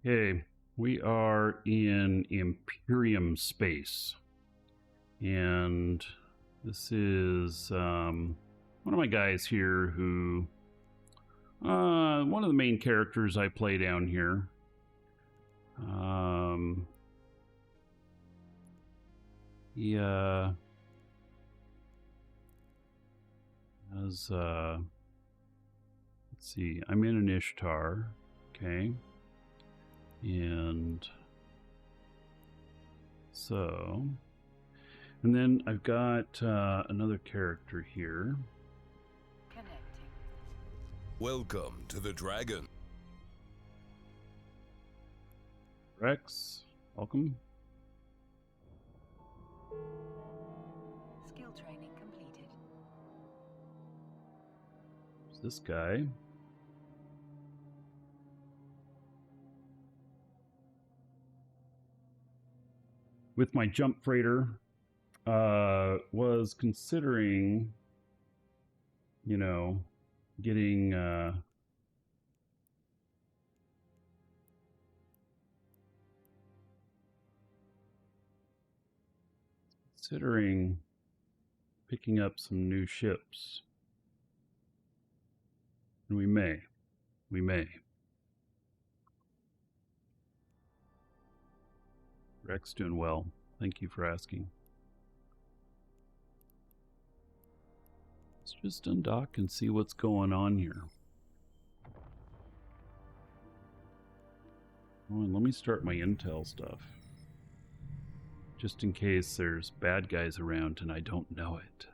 Okay, we are in Imperium space, and this is one of my guys here who, one of the main characters I play down here. He has, let's see, I'm in an Ishtar, okay, and so, and then I've got another character here. Connecting. Welcome to the Dragon. Rex, welcome. Skill training completed. There's this guy. With my jump freighter, was considering, getting picking up some new ships. And we may. Rex doing well. Thank you for asking. Let's just undock and see what's going on here. Oh, and let me start my intel stuff. Just in case there's bad guys around and I don't know it.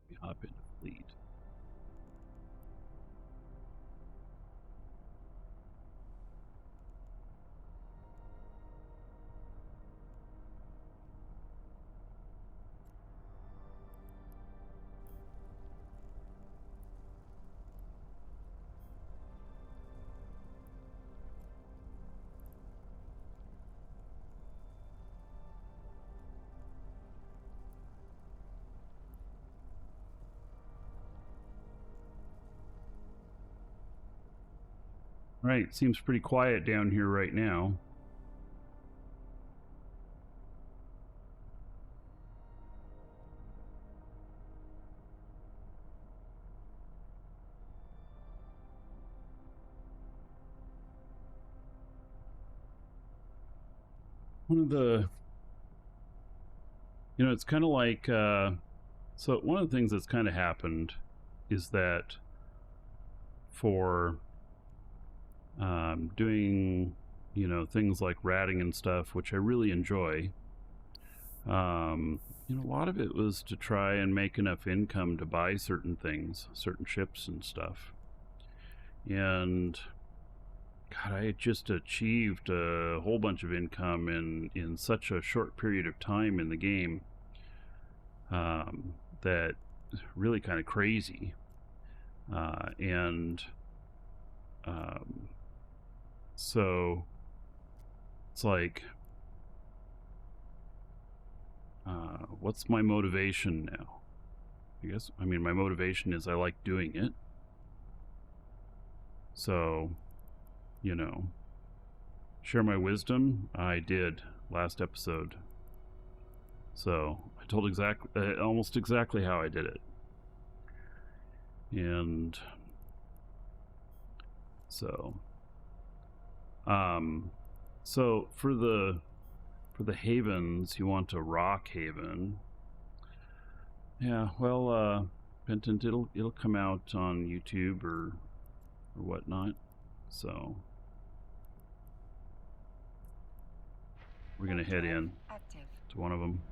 We hop into fleet. Right, seems pretty quiet down here right now. One of the, it's kind of like, so one of the things that's kind of happened is that for doing, things like ratting and stuff, which I really enjoy, a lot of it was to try and make enough income to buy certain things, certain ships and stuff. And God, I had just achieved a whole bunch of income in such a short period of time in the game, that really kind of crazy. So it's like, what's my motivation now? My motivation is I like doing it. So, share my wisdom. I did last episode. So I told almost exactly how I did it. And so, so for the havens, you want a Rockhaven. Yeah, well, Pentant, it'll come out on YouTube or whatnot. So we're gonna head in to one of them.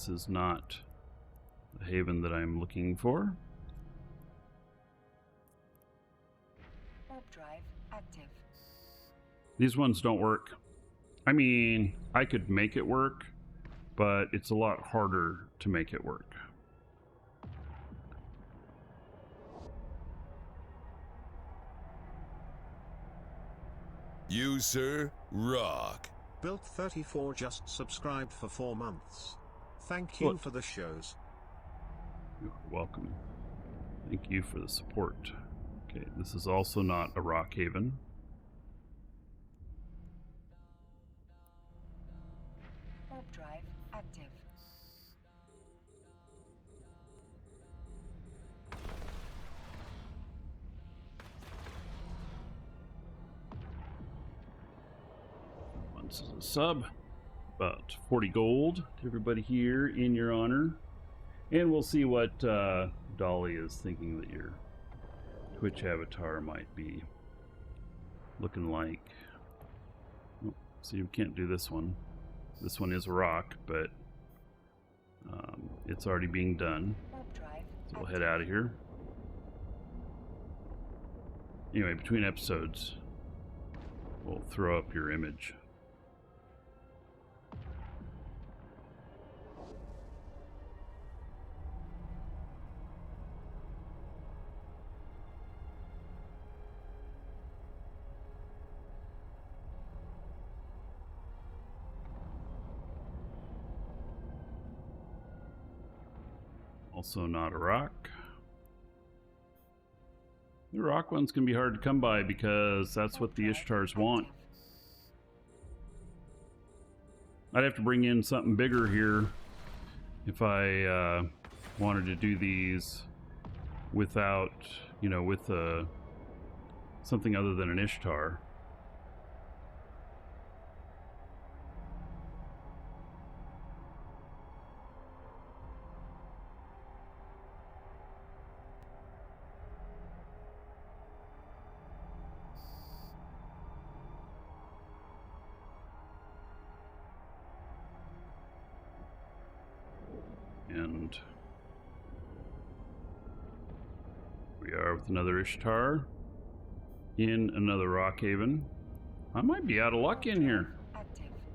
this is not the haven that I'm looking for. Warp drive active. These ones don't work. I mean, I could make it work, but it's a lot harder to make it work. You, sir, rock. Built 34 just subscribed for 4 months. Thank you for the shows. You're welcome. Thank you for the support. Okay, this is also not a Rockhaven. Warp drive active. Once is a sub. About 40 gold to everybody here in your honor. And we'll see what Dolly is thinking that your Twitch avatar might be looking like. Oh, see, we can't do this one. This one is a rock, but it's already being done. So we'll head out of here. Anyway, between episodes, we'll throw up your image. Also not a rock. The rock ones can be hard to come by because that's what the Ishtars want. I'd have to bring in something bigger here if I wanted to do these without, you know, with something other than an Ishtar. And we are with another Ishtar in another Rockhaven. I might be out of luck in here,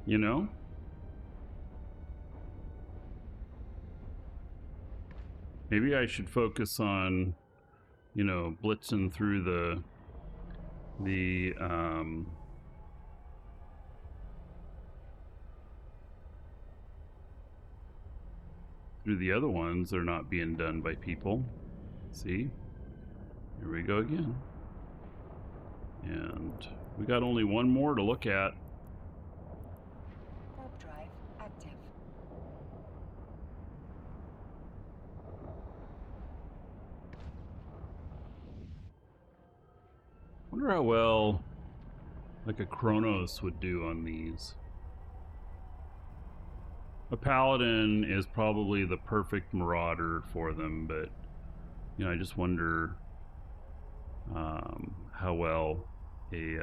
you know? Maybe I should focus on, you know, blitzing through through the other ones. They're not being done by people. See? Here we go again. And we got only one more to look at. Warp drive active. Wonder how well like a Kronos would do on these. A paladin is probably the perfect marauder for them, but you know, I just wonder how well a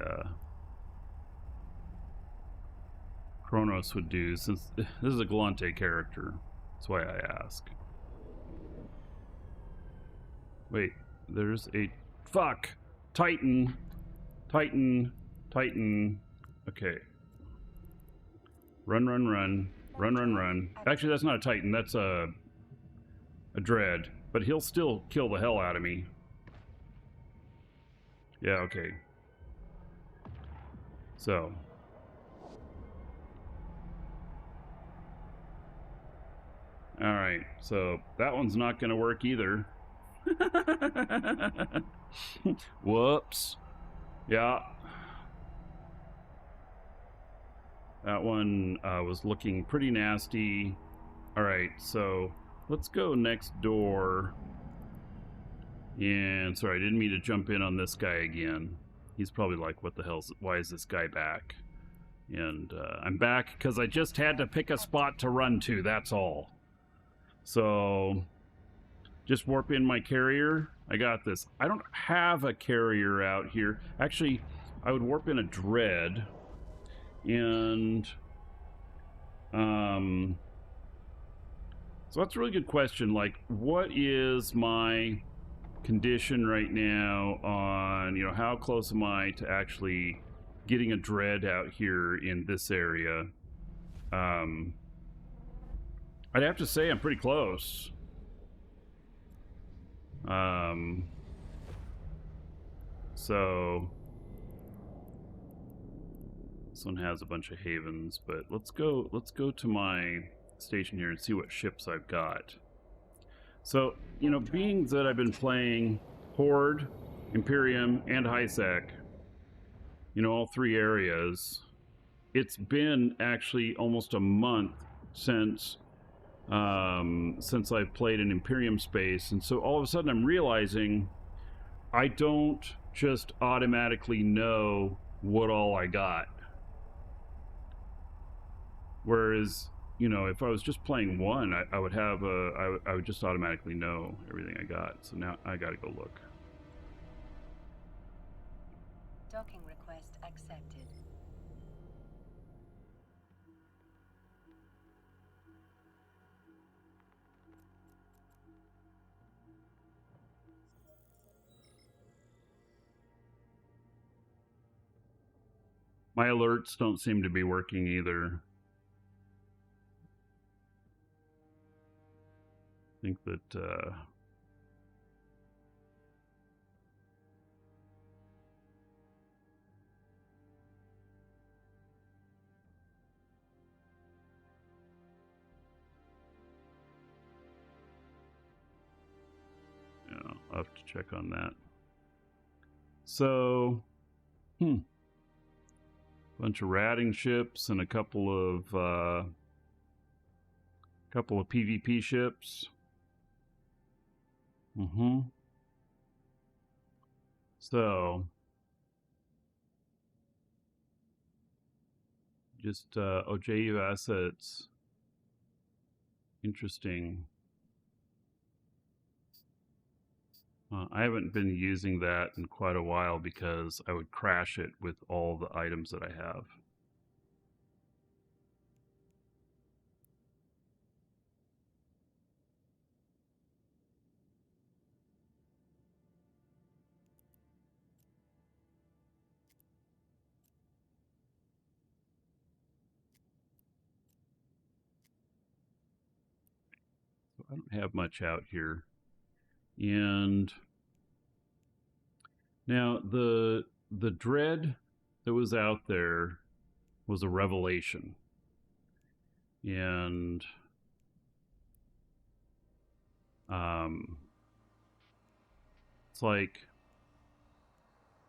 Kronos would do, since this is a Galante character. That's why I ask. Wait, there's a Titan. Okay. Run. Actually, that's not a Titan, that's a Dread, but he'll still kill the hell out of me. Yeah, okay. So. Alright, so that one's not going to work either. Whoops. Yeah. That one was looking pretty nasty. Alright, so let's go next door. And sorry, I didn't mean to jump in on this guy again. He's probably like, what the hell's, why is this guy back? And I'm back because I just had to pick a spot to run to, that's all. So just warp in my carrier. I got this. I don't have a carrier out here. Actually, I would warp in a Dread. And So that's a really good question. Like, what is my condition right now on, you know, how close am I to actually getting a dread out here in this area? I'd have to say I'm pretty close. So this one has a bunch of havens, but let's go to my station here and see what ships I've got. So, you know, being that I've been playing Horde, Imperium, and High-Sec, you know, all three areas, it's been actually almost a month since I've played in Imperium space, and so all of a sudden I'm realizing I don't just automatically know what all I got. Whereas, you know, if I was just playing one, I would have I would just automatically know everything I got. So now I gotta go look. Docking request accepted. My alerts don't seem to be working either. I think that yeah, I'll have to check on that. So, bunch of ratting ships and a couple of PvP ships. So, just OJU assets. Interesting. I haven't been using that in quite a while because I would crash it with all the items that I have. So I don't have much out here. And now the dread that was out there was a revelation. And it's like,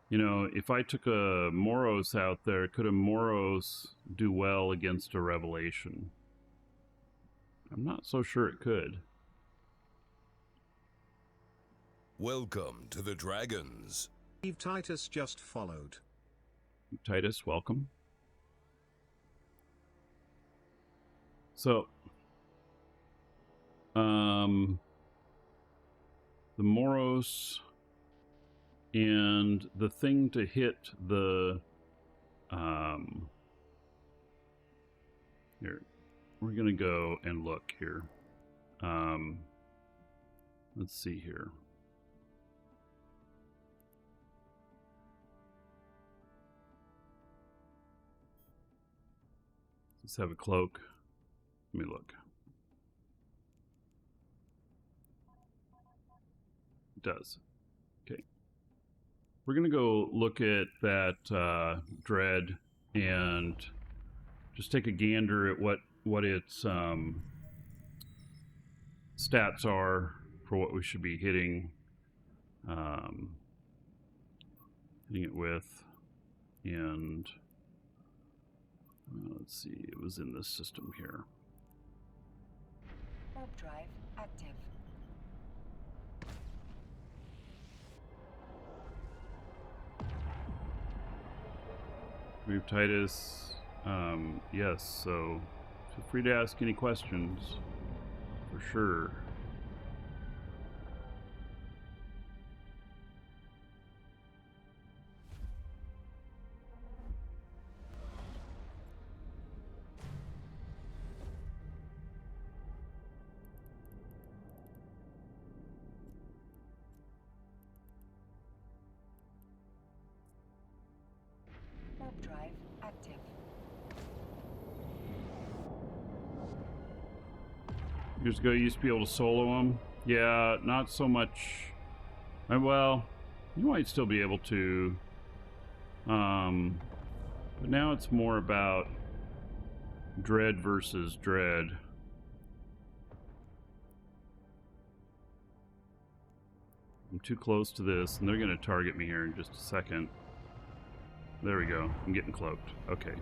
you know, if I took a Moros out there, could a Moros do well against a revelation? I'm not so sure it could. Welcome to the Dragons. Steve Titus just followed. Titus, welcome. So, the Moros and the thing to hit the, here, we're going to go and look here. Let's see here. Let's have a cloak. Let me look. It does. Okay. We're going to go look at that dread and just take a gander at what its stats are for what we should be hitting it with. And let's see, it was in this system here. Warp drive active. Move Titus. Yes, so feel free to ask any questions, for sure. Years ago, you used to be able to solo them. Yeah, not so much. Well, you might still be able to. But now it's more about dread versus dread. I'm too close to this, and they're going to target me here in just a second. There we go. I'm getting cloaked. Okay.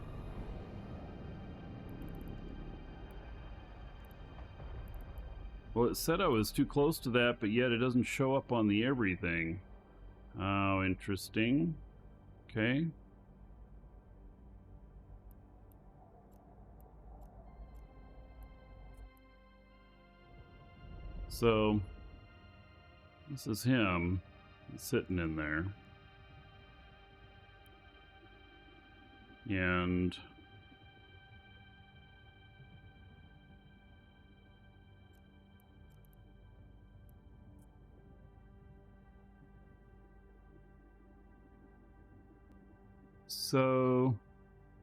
Well, it said I was too close to that, but yet it doesn't show up on the everything. Oh, interesting. Okay. So, this is him sitting in there. And so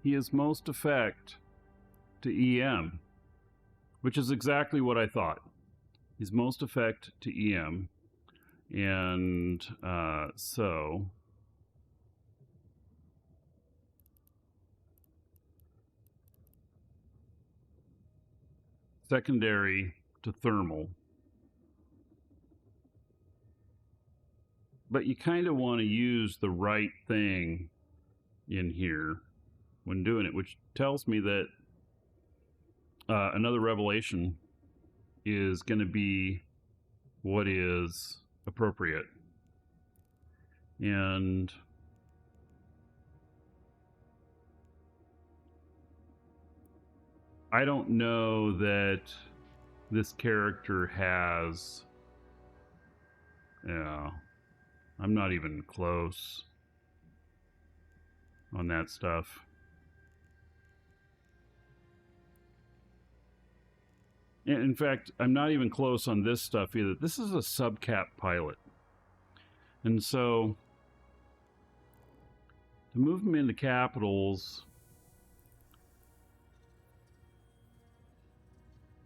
he is most effect to EM, which is exactly what I thought. He's most effect to EM. And so secondary to thermal. But you kind of want to use the right thing in here when doing it, which tells me that another revelation is going to be what is appropriate. And I don't know that this character has... Yeah, I'm not even close on that stuff. In fact, I'm not even close on this stuff either. This is a subcap pilot. And so, to move him into capitals,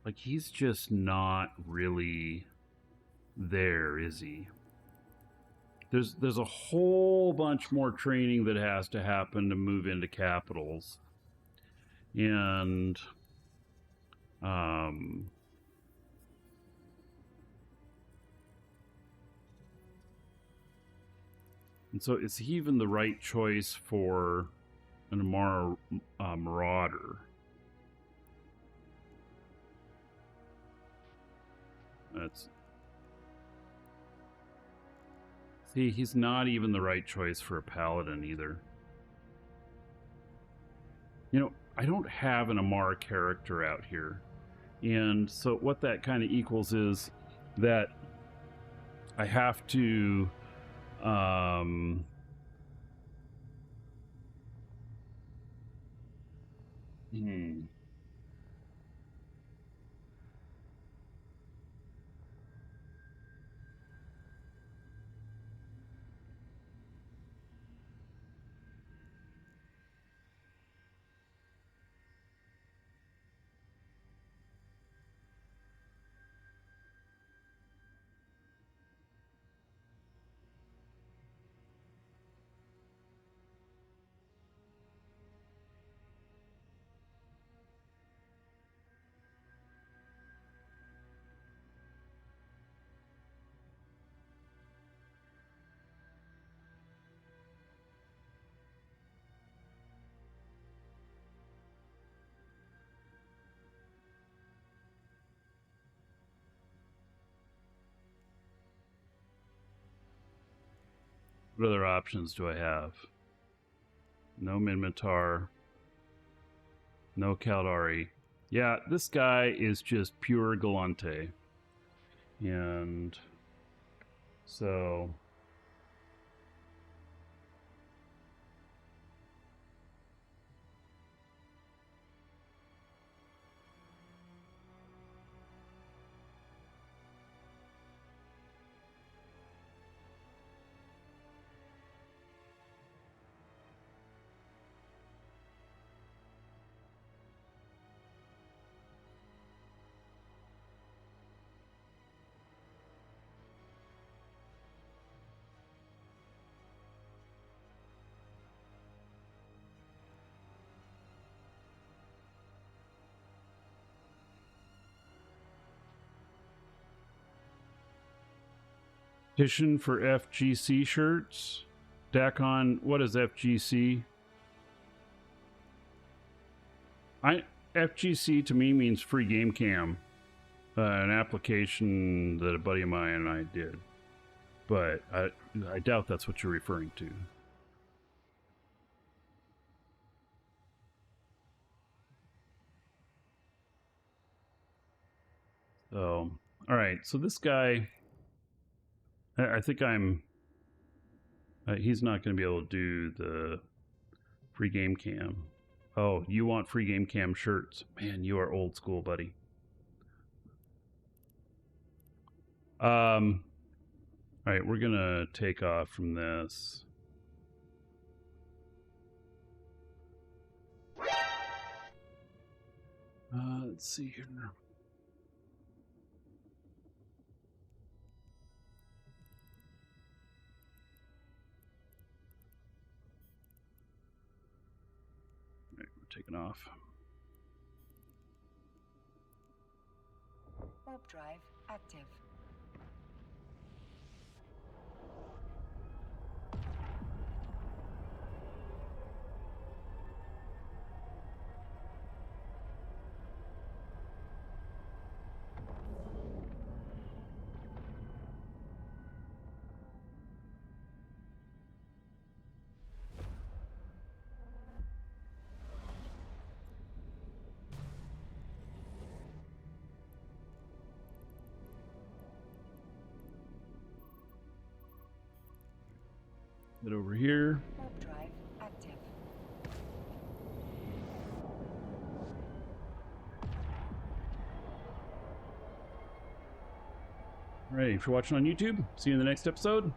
like, he's just not really there, is he? There's a whole bunch more training that has to happen to move into capitals. And so is he even the right choice for an Amara Marauder? See, he's not even the right choice for a paladin either. You know, I don't have an Amara character out here. And so what that kind of equals is that I have to what other options do I have? No Minmatar. No Caldari. Yeah, this guy is just pure Galante. And so Petition for FGC shirts. Dacon, what is FGC? FGC to me means free game cam. An application that a buddy of mine and I did. But I doubt that's what you're referring to. So, all right. So this guy, I think he's not going to be able to do the free game cam. Oh, you want free game cam shirts? Man, you are old school, buddy. All right, we're gonna take off from this. Let's see here. All right, we're taking off. Warp drive active. Get over here. Warp drive active. All right, if you're watching on YouTube, see you in the next episode.